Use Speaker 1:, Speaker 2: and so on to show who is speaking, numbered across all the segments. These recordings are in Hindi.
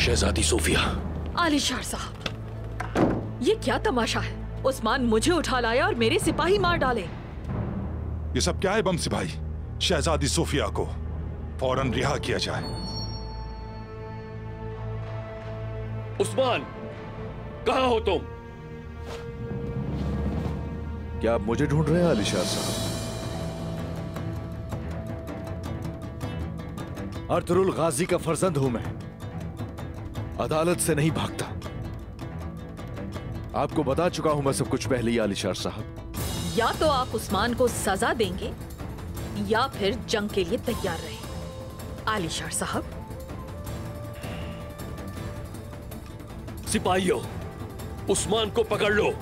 Speaker 1: शहजादी सोफिया।
Speaker 2: आलिशार साहब, ये क्या तमाशा है? उस्मान मुझे उठा लाया और मेरे सिपाही मार डाले।
Speaker 3: ये सब क्या है बम सिपाही? शहजादी सोफिया को फौरन रिहा किया जाए।
Speaker 1: उस्मान, कहां हो तुम?
Speaker 4: क्या आप मुझे ढूंढ रहे हैं आलिशार साहब? अर्तुरुल गाजी का फर्जंद हूं मैं, अदालत से नहीं भागता। आपको बता चुका हूं मैं सब कुछ पहले ही आलिशार साहब।
Speaker 2: या तो आप उस्मान को सजा देंगे या फिर जंग के लिए तैयार रहे। आलिशार साहब।
Speaker 1: सिपाहियों, उस्मान को पकड़ लो।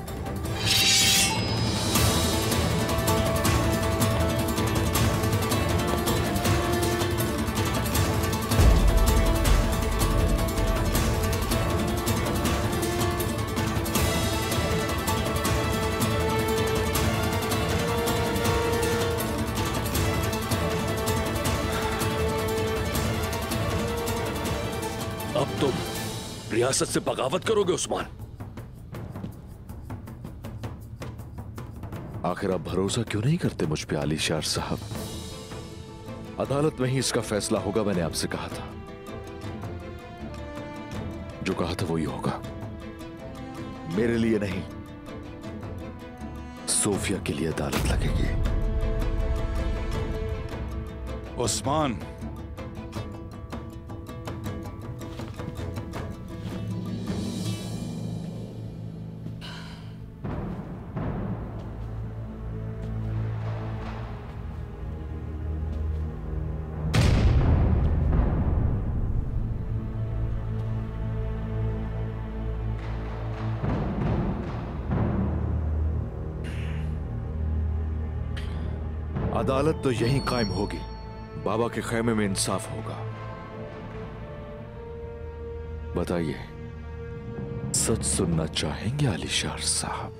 Speaker 1: अब तुम रियासत से बगावत करोगे उस्मान?
Speaker 4: आखिर आप भरोसा क्यों नहीं करते मुझ पे आलिशार साहब? अदालत में ही इसका फैसला होगा। मैंने आपसे कहा था, जो कहा था वही होगा। मेरे लिए नहीं, सोफिया के लिए अदालत लगेगी।
Speaker 3: उस्मान,
Speaker 4: अदालत तो यहीं कायम होगी। बाबा के खैमे में इंसाफ होगा। बताइए, सच सुनना चाहेंगे आलिशार साहब?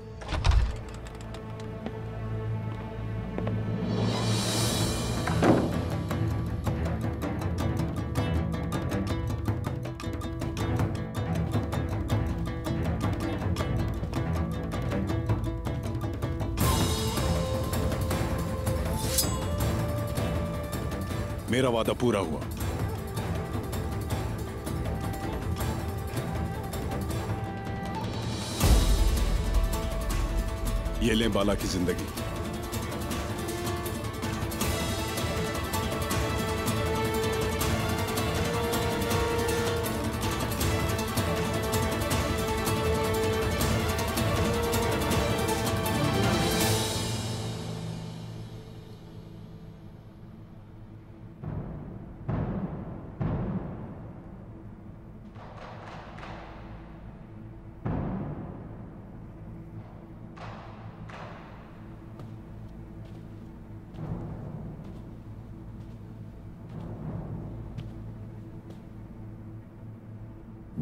Speaker 3: मेरा वादा पूरा हुआ। ये लें बाला की जिंदगी।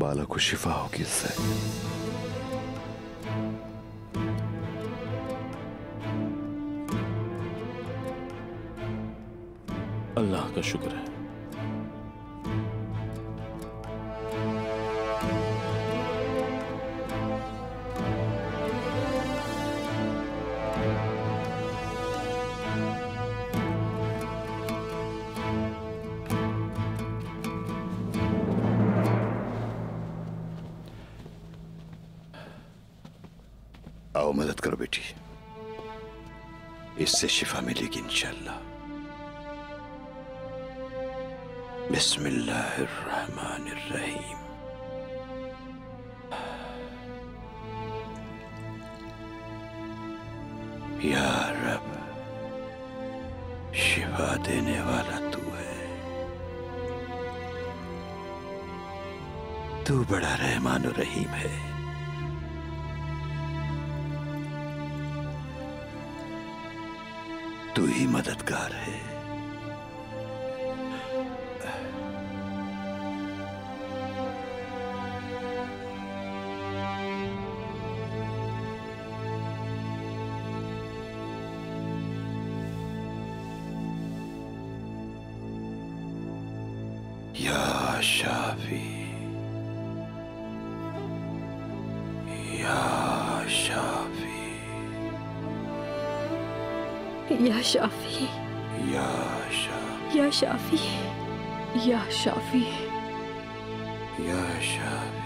Speaker 4: बाला को शिफा होगी इससे।
Speaker 1: अल्लाह का शुक्र है।
Speaker 5: आओ मदद करो बेटी, इससे शिफा मिलेगी इंशाअल्लाह। बिस्मिल्लाहिर्रहमानिर्रहीम। या रब, शिफा देने वाला तू है। तू बड़ा रहमान और रहीम है। तू ही मददगार है। या शाफी,
Speaker 6: या शाफी,
Speaker 5: या शाफी,
Speaker 6: या शाफी, या शाफी,
Speaker 5: या शाफी।